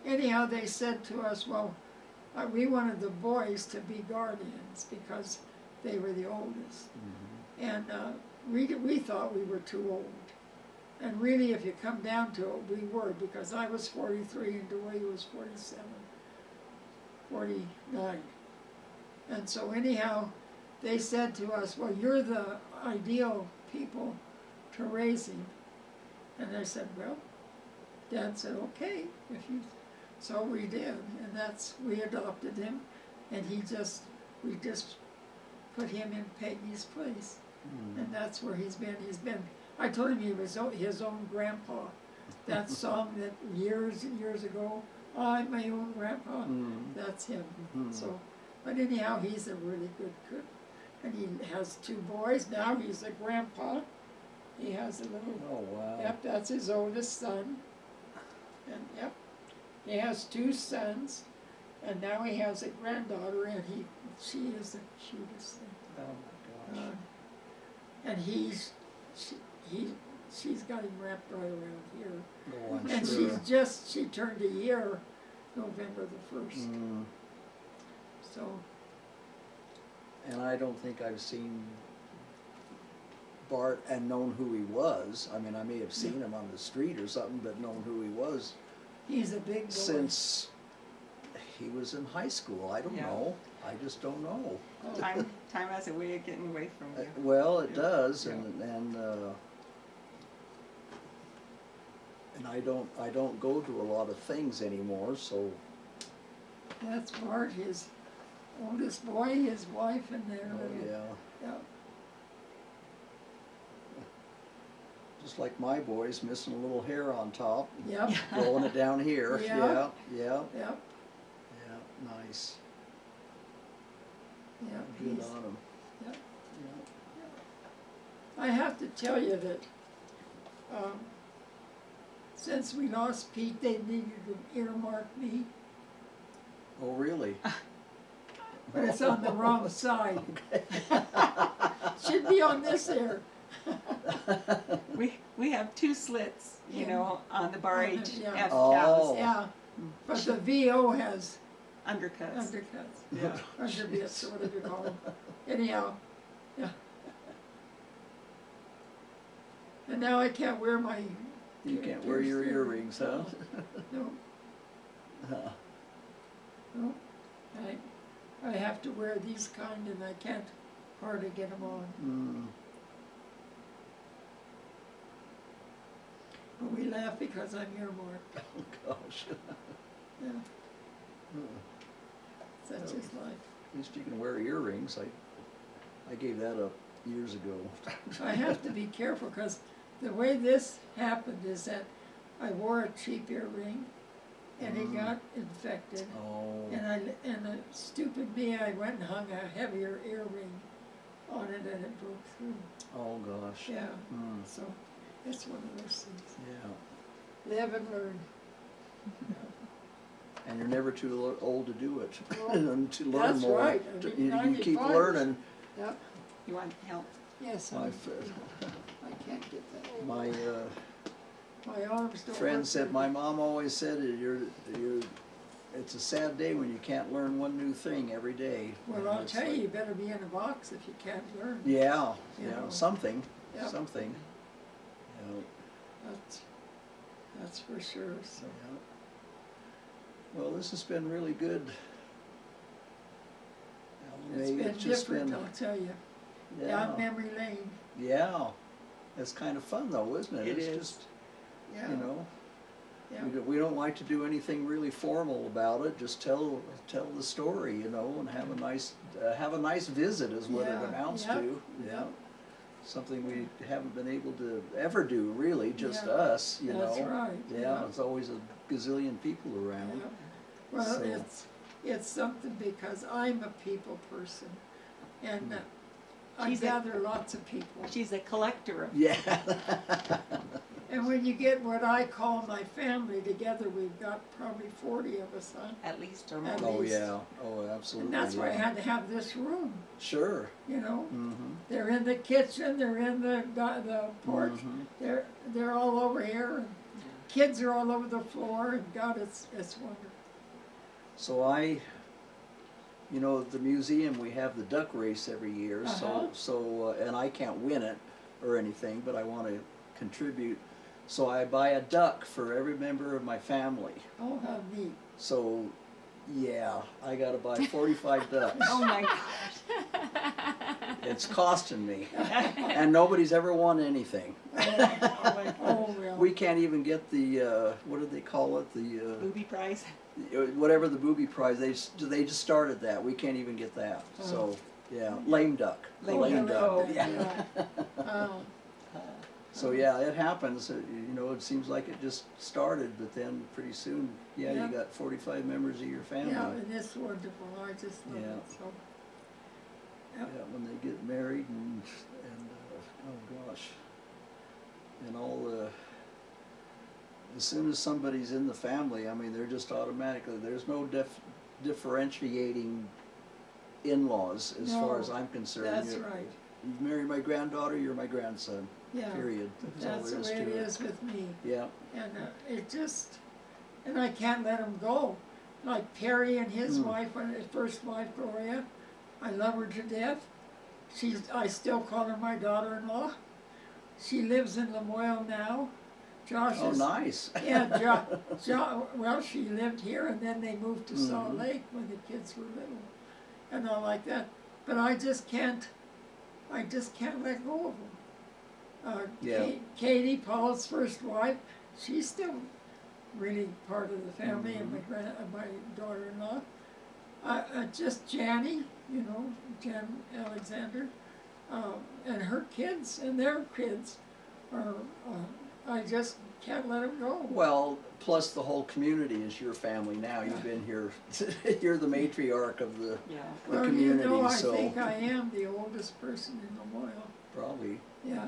anyhow, they said to us, well, we wanted the boys to be guardians because they were the oldest. And we thought we were too old. And really, if you come down to it, we were, because I was 43 and Dewey was 47, 49. And so anyhow, they said to us, well, you're the ideal people to raise him. And I said, well, Dad said, okay, if you, so we did, and we adopted him, and we just put him in Peggy's place, and that's where he's been. I told him he was his own grandpa. That song that years and years ago, I'm my own grandpa, that's him. So, but anyhow, he's a really good cook, and he has 2 boys. Now he's a grandpa. He has a little, oh wow. Yep, that's his oldest son. And yep, he has 2 sons, and now he has a granddaughter, and she is the cutest thing. Oh my gosh. And she's got him wrapped right around here. Oh, I'm And sure. she turned a year, November the 1st. So. And I don't think I've seen Bart and known who he was. I mean, I may have seen him on the street or something, but known who he was. He's a big boy. Since he was in high school. I don't know. I just don't know. Oh. Time has a way of getting away from you. Well, it does, Yeah. and I don't go to a lot of things anymore. So That's Bart, his oldest boy, his wife, and their yeah. Just like my boys, missing a little hair on top, Yep. growing it down here. Yeah. Yeah. Yep. Nice. Yep. Good on him. Yep. Yeah. I have to tell you that since we lost Pete, they needed to earmark me, Oh, really? but it's on the wrong side. Should be on this ear. We have 2 slits, you know, on the bar HF Yeah. Oh. cows. Yeah, but the VO has Undercuts. undercuts, Yeah. underbits, or whatever you call them. Anyhow, yeah. And now I can't wear my. You can't wear your earrings, huh? No, no. I have to wear these kind, and I can't hardly get them on. But we laugh because I'm earmarked. Oh gosh. Yeah, such is life. At least you can wear earrings. I gave that up years ago. I have to be careful because the way this happened is that I wore a cheap earring, and it got infected. Oh. And stupid me, I went and hung a heavier earring on it, and it broke through. Oh gosh. Yeah. So it's one of those things. Yeah. Live and learn. And you're never too old to do it. Well, and to learn that's more. right. I mean, You keep 95. learning. Yep. You want help? Yes. My I can't get that. my My arms don't. friend work said, very my good. mom always said, it's a sad day when you can't learn one new thing every day. Well, And I'll it's tell like, you, you better be in a box if you can't learn. Yeah, You know. something, Yep. something. Yeah, That's for sure. So. yeah. Well, this has been really good. It's EllaMay, been just different, I'll tell you. Down memory lane. Yeah, it's kind of fun though, isn't it? It It's is. just, Yeah. you know, Yeah. we don't like to do anything really formal about it. Just tell the story, you know, and have a nice visit is what Yeah, it amounts yep, to. Yeah, yep. something we haven't been able to ever do, really, just Yeah, us, you That's know. right. Yeah, it's always a gazillion people around. Yeah. Well, So- it's something because I'm a people person, and I She's a- gather lots of people. She's a collector of. Yeah. And when you get what I call my family together, we've got probably 40 of us, huh? At least or more. At Oh least. yeah. Oh, absolutely. And that's why I yeah. had to have this room, Sure. you know? Mm-hmm. They're in the kitchen, they're in the porch, Mhm. they're all over here. kids are all over the floor, and God, it's wonderful. So you know, at the museum, we have the duck race every year, and I can't win it or anything, but I want to contribute. So I buy a duck for every member of my family. Oh, how neat. So, yeah, I gotta buy 45 ducks. Oh my gosh. It's costing me. And nobody's ever won anything. Oh, well. We can't even get the, what do they call it? The, Booby prize. whatever the booby prize, they just started that. We can't even get that. So, yeah, lame duck. The lame duck. Oh, Yeah. Oh, So yeah, it happens. You know, it seems like it just started, but then pretty soon, yeah, Yeah. you got 45 members of your family. yeah, and it's wonderful. I just love Yeah. it so. Yeah, when they get married and oh gosh, and all the. As soon as somebody's in the family, I mean, they're just automatically. There's no differentiating in-laws as far as I'm concerned. That's right. You marry my granddaughter, you're my grandson. Yeah. Period. That's all That's there the is way to it it. is with me. Yeah. And it just, and I can't let him go. Like Perry and his wife, his first wife, Gloria, I love her to death. I still call her my daughter-in-law. She lives in Lamoille now. Josh Oh, is, nice. yeah, well, she lived here and then they moved to Salt Lake when the kids were little and all like that. But I just can't let go of them. Yeah. Katie, Paul's first wife, she's still really part of the family and my daughter-in-law. Just Janny, you know, Jan Alexander, and her kids and their kids are. I just can't let them go. Well, plus the whole community is your family now. You've been here. You're the matriarch of the Yeah. Well, community. you know, I so think I am the oldest person in Lamoille. probably. Yeah.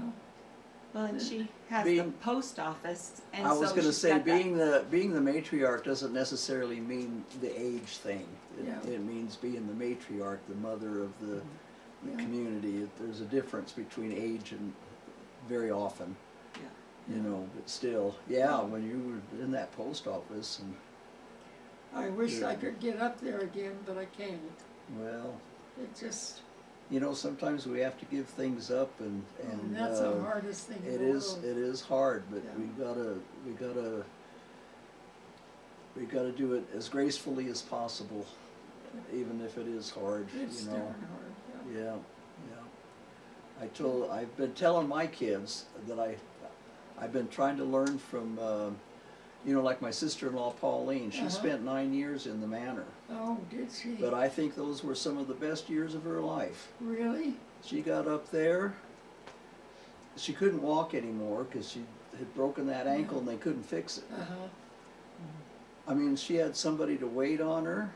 Well, and she has Being- the post office, and I was so going to she's say got that- being the matriarch doesn't necessarily mean the age thing. Yeah. It means being the matriarch, the mother of the Yeah. community. There's a difference between age and very often. Yeah. You know, but still, yeah, when you were in that post office and, I wish Yeah. I could get up there again, but I can't. well, It just, you know, sometimes we have to give things up and that's the hardest thing in it the is world. hard, but Yeah. we gotta do it as gracefully as possible, even if it is hard, It's you darn know. hard, yeah. Yeah. I've been telling my kids that I've been trying to learn from, you know, like my sister-in-law Pauline. She spent 9 years in the manor, Oh, did she? but I think those were some of the best years of her life. Really? She got up there. She couldn't walk anymore because she had broken that ankle and they couldn't fix it. Uh-huh. I mean, she had somebody to wait on her.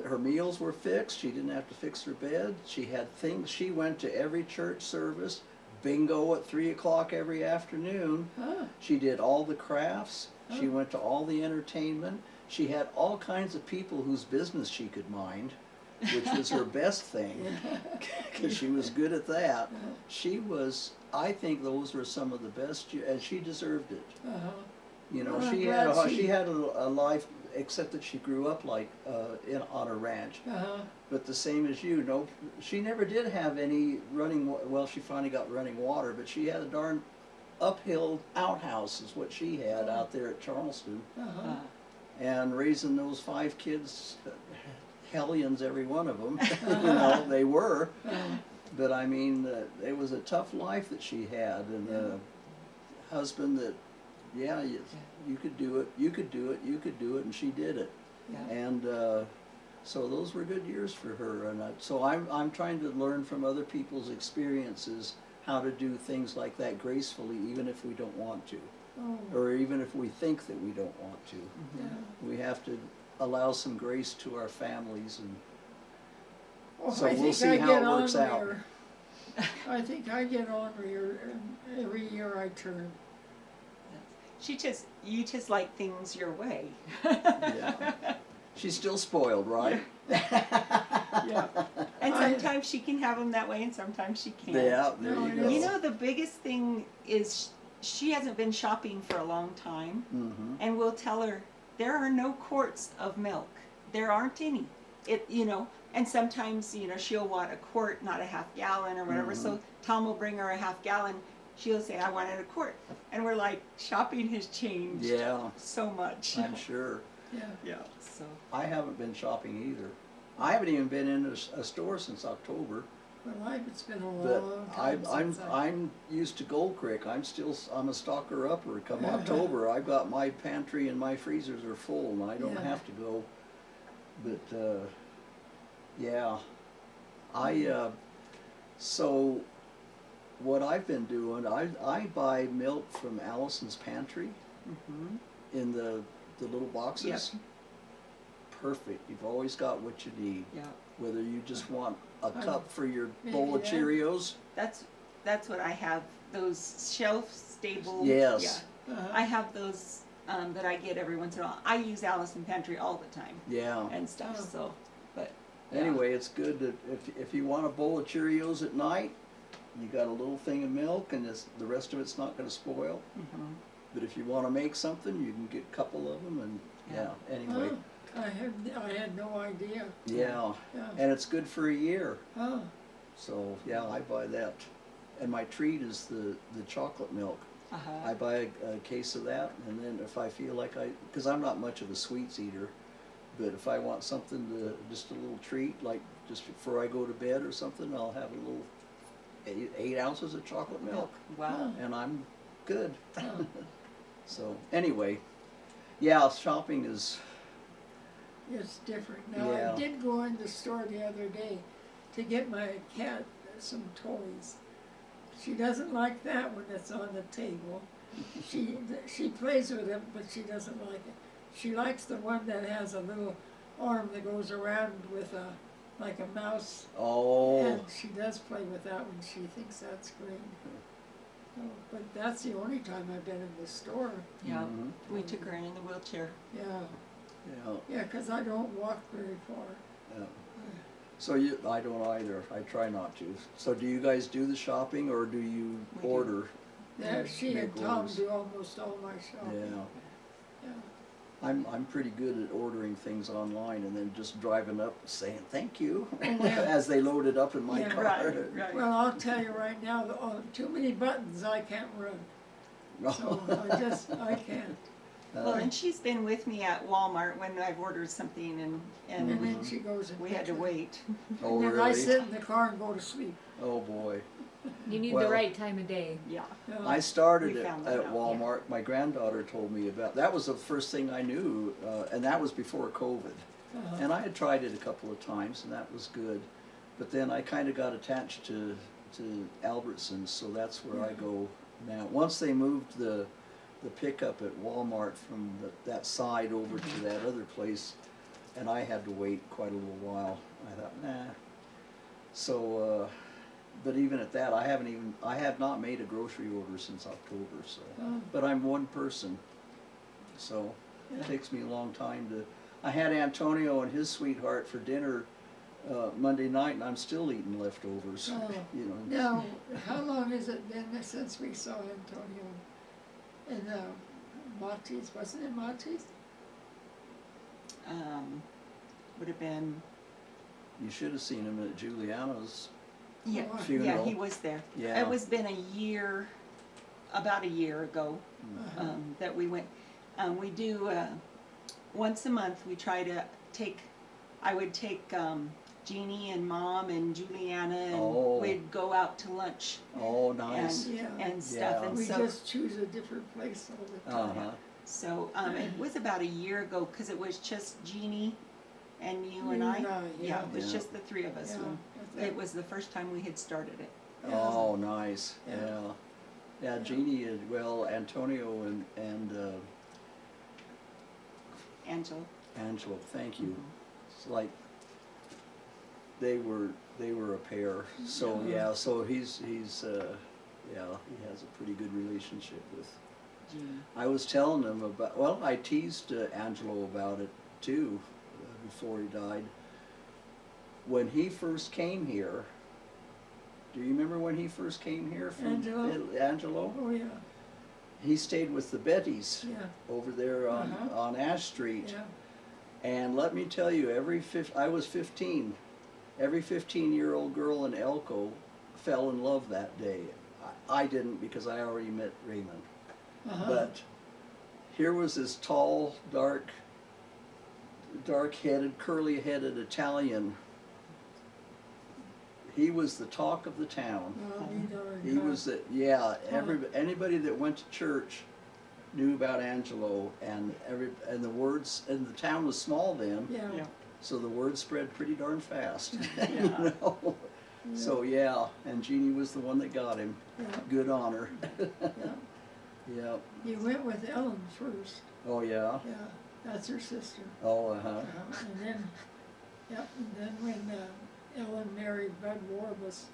Her meals were fixed. She didn't have to fix her bed. She had things. She went to every church service, bingo at 3 o'clock every afternoon. Huh. She did all the crafts. She Oh. went to all the entertainment. She had all kinds of people whose business she could mind, which was her best thing, because she was good at that. She was. I think those were some of the best, and she deserved it. Uh-huh. You know, Well, I'm she glad had a life, except that she grew up like on a ranch. Uh-huh. But the same as you, no, she never did have any running. Well, she finally got running water, but she had a darn uphill outhouse, is what she had out there at Charleston, Uh-huh. and raising those 5 kids, hellions every one of them. You know, they were. Uh-huh. But I mean, it was a tough life that she had, and a husband that, yeah, you could do it, you could do it, you could do it, and she did it. Yeah. And so those were good years for her. And so I'm trying to learn from other people's experiences how to do things like that gracefully, even if we don't want to, Oh, or even if we think that we don't want to. yeah. We have to allow some grace to our families, and Well, So I we'll think see I how get it works out. ornery. I think I get ornery every year I turn. You just like things your way. yeah. She's still spoiled, right? Yeah. And I- sometimes she can have them that way, and sometimes she can't. Yeah, there No, you it go. You know, the biggest thing is she hasn't been shopping for a long time, Mm-hmm. and we'll tell her there are no quarts of milk. There aren't any. And sometimes she'll want a quart, not a half gallon or whatever. So Tom will bring her a half gallon. She'll say, "I wanted a quart," and we're like, shopping has changed Yeah, so much. I'm sure. Yeah. Yeah. So. I haven't been shopping either. I haven't even been in a store since October. Well, it's been a But long time I'm since I. I'm used to Gold Creek. I'm a stocker upper. Come October, I've got my pantry and my freezers are full, and I don't Yeah. have to go. But yeah, so what I've been doing, I buy milk from Allison's Pantry Mm-hmm. in the little boxes. Perfect. You've always got what you need. Yeah. Whether you just want a Oh, cup for your maybe bowl of that. Cheerios. That's what I have. Those shelf stable. Yes. Yeah. Uh-huh. I have those that I get every once in a while. I use Allison Pantry all the time Yeah. and stuff. Oh. So, but yeah. Anyway, it's good that if you want a bowl of Cheerios at night, you got a little thing of milk, and the rest of it's not going to spoil. Mhm. But if you want to make something, you can get a couple of them, and yeah. Anyway, Oh, I had no idea. yeah, Yeah. and it's good for a year. Oh, So yeah, I buy that. And my treat is the chocolate milk. Uh-huh. I buy a case of that, and then if I feel like because I'm not much of a sweets eater, but if I want something just a little treat, like just before I go to bed or something, I'll have a little 8 ounces of chocolate milk, Wow. and I'm good. oh. So anyway, yeah, shopping is, It's different. Now, Yeah. I did go in the store the other day to get my cat some toys. She doesn't like that one that's on the table. She plays with it, but she doesn't like it. She likes the one that has a little arm that goes around with like a mouse. oh, And she does play with that one. She thinks that's great. So, but that's the only time I've been in the store. Yeah. mhm, We took her in the wheelchair. Yeah, yeah, yeah, 'cause I don't walk very far. yeah. So I don't either. I try not to. So do you guys do the shopping, or do you We do. order? Yeah, she and Make Tom orders. do almost all my shopping. Yeah. Yeah. I'm pretty good at ordering things online and then just driving up saying thank you Oh, yeah. as they load it up in my Yeah. car. Right. Well, I'll tell you right now, too many buttons, I can't run. So I can't. Well, and she's been with me at Walmart when I've ordered something, and And Mhm. then she goes and we had to picks it. wait. Oh, And then I really? sit in the car and go to sleep. Oh, boy. You need Well, the right time of day. Yeah. Yeah. I started We at found that out, yeah. Walmart. My granddaughter told me about, that was the first thing I knew, and that was before COVID. Uh-huh. And I had tried it a couple of times, and that was good. But then I kind of got attached to Albertsons, so that's where I go now. Once they moved the pickup at Walmart from that side over to that other place, and I had to wait quite a little while. I thought, nah. So, but even at that, I have not made a grocery order since October. So, Oh. but I'm one person, so it Yeah. takes me a long time to. I had Antonio and his sweetheart for dinner Monday night, and I'm still eating leftovers. Oh. You know. Now, how long has it been since we saw Antonio in Monty's? Wasn't it Monty's? Would have been. You should have seen him at Juliana's Yeah. Oh, funeral. Yeah, he was there. Yeah. It was been about a year ago. Uh-huh. That we went. We do once a month. We try to take. I would take Jeannie and Mom and Juliana, and Oh. we'd go out to lunch Oh, nice. Yeah. and stuff. Yeah. And We so, just choose a different place all the time. Uh-huh. so it was about a year ago because it was just Jeannie and you and You I. and I, yeah. it was Yeah. just the three of us. Yeah, when that's it was the first time we had started it. Yeah. Oh, nice. Yeah. Yeah. Yeah, Yeah. Jeannie and Antonio and Angela. thank you. It's like they were a pair. So Yeah. yeah, so he's he has a pretty good relationship with. Jeannie. I was telling him about, well, I teased Angelo about it too before he died. When he first came here, do you remember when he first came here from Angelo? Angelo? Oh, yeah. he stayed with the Bettys yeah, over there Uh-huh. on Ash Street. yeah, And let me tell you, I was 15. Every 15-year-old girl in Elko fell in love that day. I didn't because I already met Raymond. uh-huh. But here was this tall, dark-headed, curly-headed Italian. He was the talk of the town. Well, He was the, yeah, anybody that went to church knew about Angelo, and the words, and the town was small then, Yeah, Yeah. so the word spread pretty darn fast. Yeah. You know? So yeah, and Jeannie was the one that got him. yeah, Good on her. yeah. Yep. You went with Ellen first, Oh yeah. yeah, that's her sister. Oh uh-huh. And then, yep, and then when Ellen married Bud Warbus,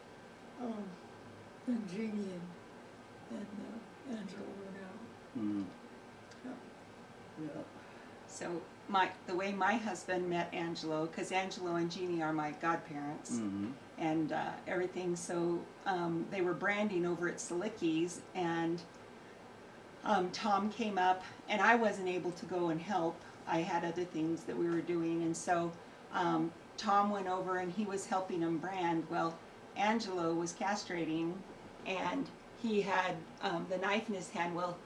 then Jeannie and Angela went out. Mm. Yep. Yeah. So the way my husband met Angelo, because Angelo and Jeannie are my godparents, Mm-hmm. and everything. So they were branding over at Salicki's, and Tom came up, and I wasn't able to go and help. I had other things that we were doing, and so Tom went over and he was helping him brand. Well, Angelo was castrating, and he had the knife in his hand. Well,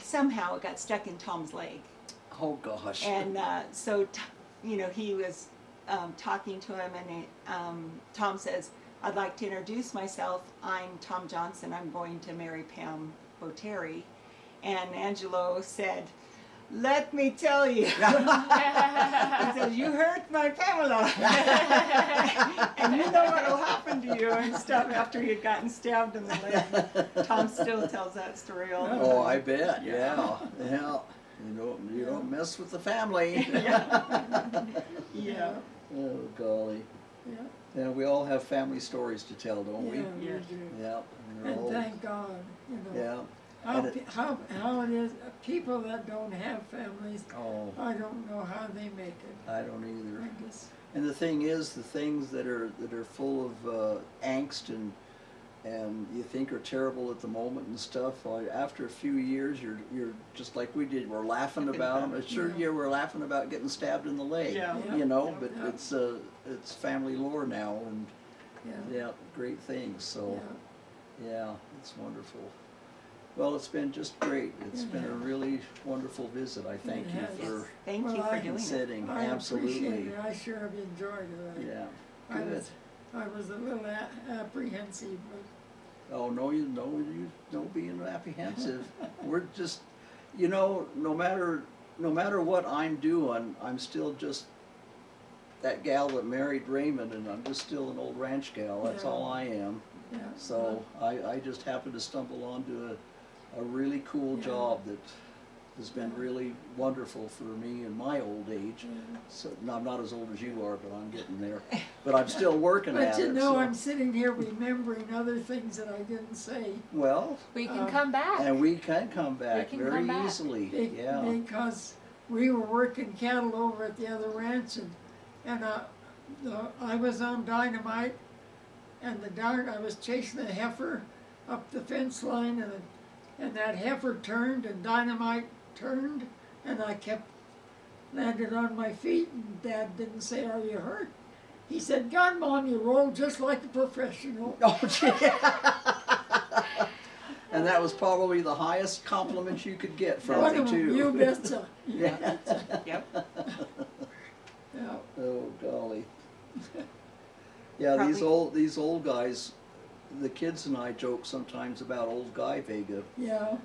somehow it got stuck in Tom's leg. Oh gosh. And so, he was talking to him, and Tom says, "I'd like to introduce myself. I'm Tom Johnson. I'm going to marry Pam Bottari." And Angelo said, "Let me tell you." He says, "You hurt my Pamela." And you know what will happen to you and stuff after you'd gotten stabbed in the leg. Tom still tells that story all the time. Oh, I bet. Yeah. Yeah. You don't mess with the family. Yeah. Oh golly. Yeah, Yeah, we all have family stories to tell, don't we? yeah, Yes. we do. Yeah. They're And all- thank God, yeah. How, And it- how it is, people that don't have families, Oh, I don't know how they make it. I don't either. I guess, And the thing is, the things that are full of angst and you think are terrible at the moment and stuff, after a few years, you're just like we did. We're laughing about them. Sure, Yeah. we're laughing about getting stabbed in the leg. Yeah. You know, Yeah. but Yeah. it's family lore now, and yeah, yeah, great things. So yeah. yeah, it's wonderful. Well, it's been just great. It's been a really wonderful visit. I thank you has. for Thank you Well, for I doing it. sitting. I appreciate Absolutely. it, I sure have enjoyed it. Yeah. I Good. I was a little apprehensive, Oh, no, you don't be apprehensive. We're just, no matter what I'm doing, I'm still just that gal that married Raymond, and I'm just still an old ranch gal. That's Yeah. all I am. yeah. So I just happened to stumble onto a really cool Yeah. job that has been really wonderful for me in my old age. Yeah. So I'm not as old as you are, but I'm getting there. But I'm still working at But it. so. So. I'm sitting here remembering other things that I didn't say. Well, We can come back. and we can come back can very come back. easily. Be- Yeah. Because we were working cattle over at the other ranch, and I was on Dynamite, and I was chasing a heifer up the fence line, and that heifer turned, and Dynamite turned, and I landed on my feet, and Dad didn't say, "Are you hurt?" He said, "God, Mom, you rolled just like a professional." Oh, gee. And that was probably the highest compliment you could get from One me of 'em, too. you betcha. Yeah. Yep. Yeah. Oh golly. Yeah, Probably- these old guys, the kids and I joke sometimes about old Guy Vega, Yeah.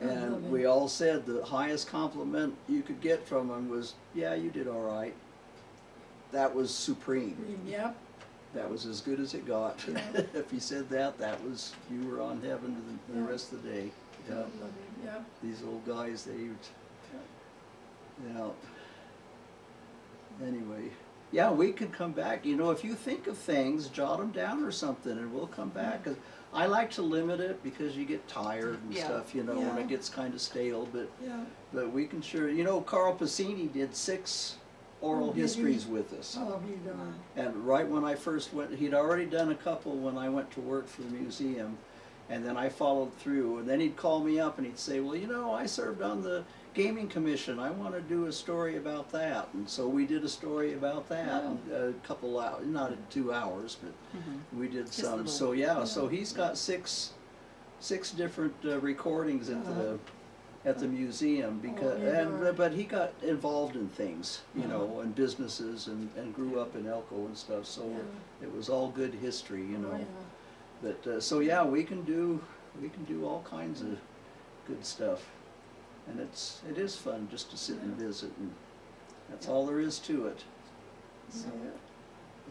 I love and it. we all said the highest compliment you could get from him was, "Yeah, you did all right." That was supreme. Yep. That was as good as it got. Yeah. If he said that, you were on heaven to the Yeah. rest of the day. I Yeah. love it. Yep. These old guys, yeah. Anyway, yeah, we could come back. If you think of things, jot them down or something, and we'll come back. 'Cause I like to limit it because you get tired and Yeah. stuff, when Yeah. it gets kind of stale. Yeah. But we can sure. Carl Pacini did 6 oral Oh, did he? histories with us. I'll be darned. And right when I first went, he'd already done a couple when I went to work for the museum, And then I followed through, and then he'd call me up and he'd say, well, you know, I served on the gaming commission. I want to do a story about that. And so we did a story about that, Wow. a couple hours, not in 2 hours, but we did Just some. little- So yeah, so he's got six different recordings at the museum because, yeah. but he got involved in things, you know, and businesses and grew up in Elko and stuff. So Yeah. it was all good history, you know. Oh, yeah. But so yeah, we can do all kinds of good stuff, and it is fun just to sit and visit, and that's all there is to it. So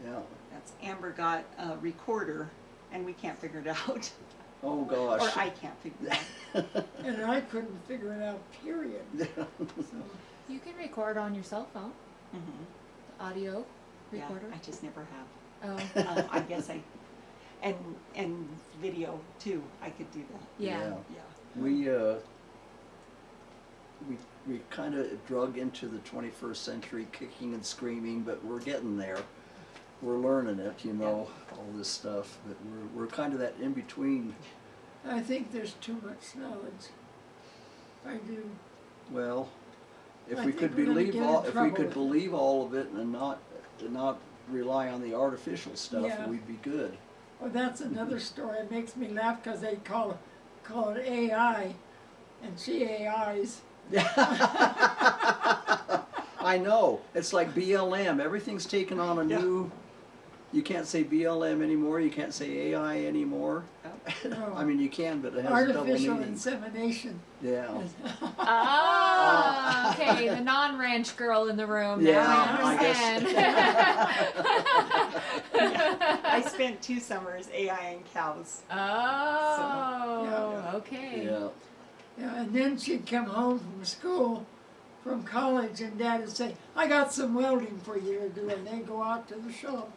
yeah. That's Amber got a recorder, and we can't figure it out. Oh gosh. Or I can't figure it out. And I couldn't figure it out, period. So, You can record on your cell phone, Mhm. the audio Yeah, recorder. I just never have. Oh, I guess and video too. I could do that. yeah. Yeah. We kind of drug into the 21st century, kicking and screaming, but we're getting there. We're learning it, you know, all this stuff. But we're kind of that in between. I think there's too much knowledge. I do. Well, if I we think could we're gonna believe get in all, if we trouble could with it. believe all of it and not rely on the artificial stuff, Yeah. we'd be good. Well, that's another story. It makes me laugh because they call it AI, and she AIs. I know. It's like BLM. Everything's taken on a new. You can't say BLM anymore. You can't say AI anymore. No. I mean, you can, but it has a double Artificial meaning. insemination. Yeah. Oh, okay, the non-ranch girl in the room. Yeah, Now I I understand. I spent 2 summers AIing cows. Oh, okay. Yeah. Yeah, and then she'd come home from school, from college, and Dad would say, "I got some welding for you to do," and they'd go out to the shop,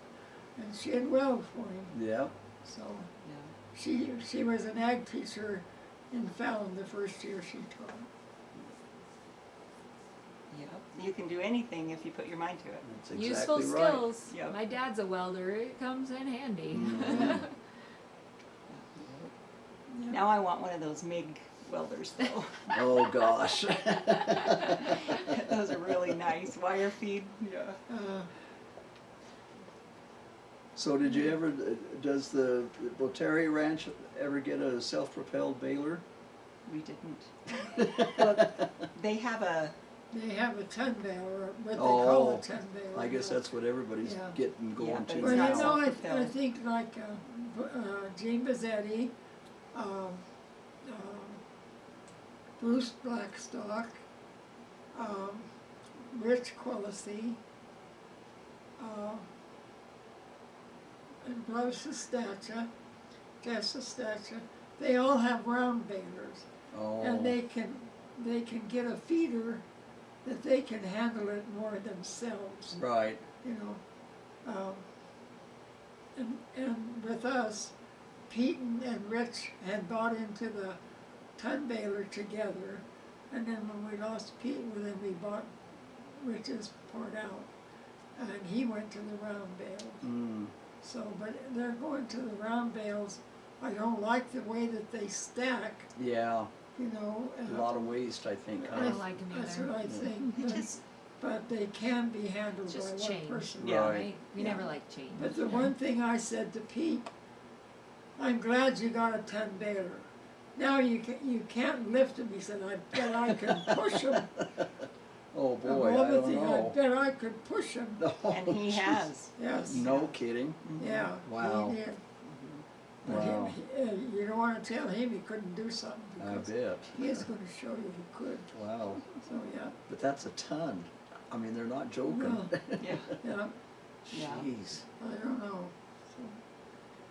and she'd weld for him. Yeah. So Yeah. she was an ag teacher in Fallon the first year she taught. Yeah. You can do anything if you put your mind to it. That's exactly Useful right. skills. Yep. My dad's a welder. It comes in handy. Mhm. Now I want one of those MIG welders though. Oh gosh. Those are really nice. Wire feed. Yeah. So did you ever? Does the Bottari Ranch ever get a self-propelled baler? We didn't. Well, they have a They have a ton baler, what they Oh, call a ton baler. I guess now. that's what everybody's Yeah. getting going Yeah, but to it's Well, not you now. know, I self-propelled. think like Gene Bazzetti, Bruce Blackstock, Rich Quillisi, and Bro Sestacha, Jeff Sestacha, they all have round balers, Oh. and they can get a feeder that they can handle it more themselves. Right. You know, and with us, Pete and Rich had bought into the ton baler together, and then when we lost Pete, well, then we bought Rich's part out, and he went to the round bales. Mm. So, but they're going to the round bales. I don't like the way that they stack, Yeah. you know. A lot of waste, I think. I Huh? don't like 'em That's either. what I think. It But, just but they can be handled by Just one change. person. Yeah. Right? We Yeah. never like change. But the one thing I said to Pete, I'm glad you got a ton baler. Now you can't lift him. He said, I bet I can push him. Oh Of boy, all I the don't things, I know. bet I could push him. and he has. Yes. No kidding. Yeah. Wow. He did. But Wow. you don't want to tell him he couldn't do something I because bet. he is going to show you he could. Wow. So yeah, But that's a ton. I mean, they're not joking. Well, Yeah. yeah. Yeah. Jeez. I don't know. So,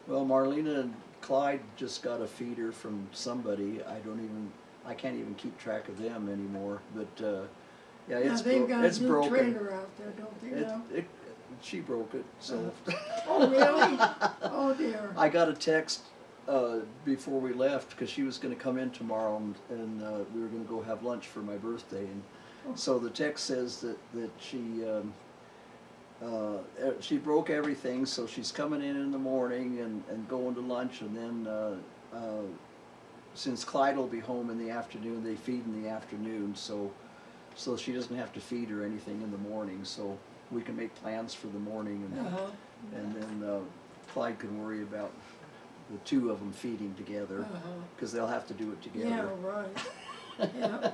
Well, Marlena and Clyde just got a feeder from somebody. I can't even keep track of them anymore. But yeah, yeah, it's they've got it's a new broken. trailer out there, don't they It, now? she broke it. So Oh really? Oh dear. I got a text before we left because she was going to come in tomorrow and we were going to go have lunch for my birthday. And so the text says that she broke everything, so she's coming in the morning and going to lunch, and then since Clyde will be home in the afternoon, they feed in the afternoon, so she doesn't have to feed her anything in the morning, so we can make plans for the morning, and then Clyde can worry about the two of them feeding together, because they'll have to do it Yeah, together. right. Yeah.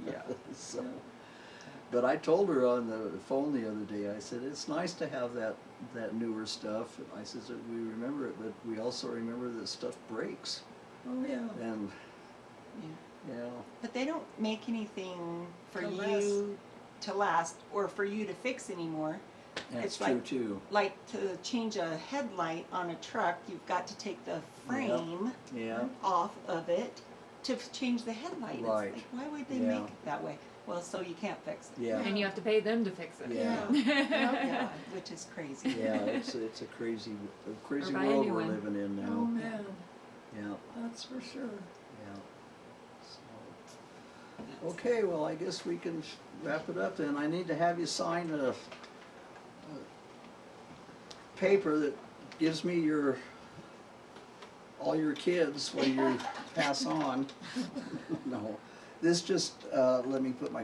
Yeah. So, but I told her on the phone the other day, I said, it's nice to have that newer stuff. I said, we remember it, but we also remember that stuff breaks. Oh, yeah. And, Yeah. yeah, But they don't make anything for To you to last or for you to fix anymore. that's It's true like- too. Like to change a headlight on a truck, you've got to take the frame Yeah, off of it to change the headlight. Right. It's like, why would they Yeah. make it that way? Well, so you can't fix it. yeah, And you have to pay them to fix it. Yeah. Yeah, which is crazy. yeah, it's a crazy Or buy a world new we're one. living in Oh, now. man, Yeah, that's for sure. yeah. So, okay, well, I guess we can wrap it up then. I need to have you sign a paper that gives me all your kids when you pass on. No, this just, let me put my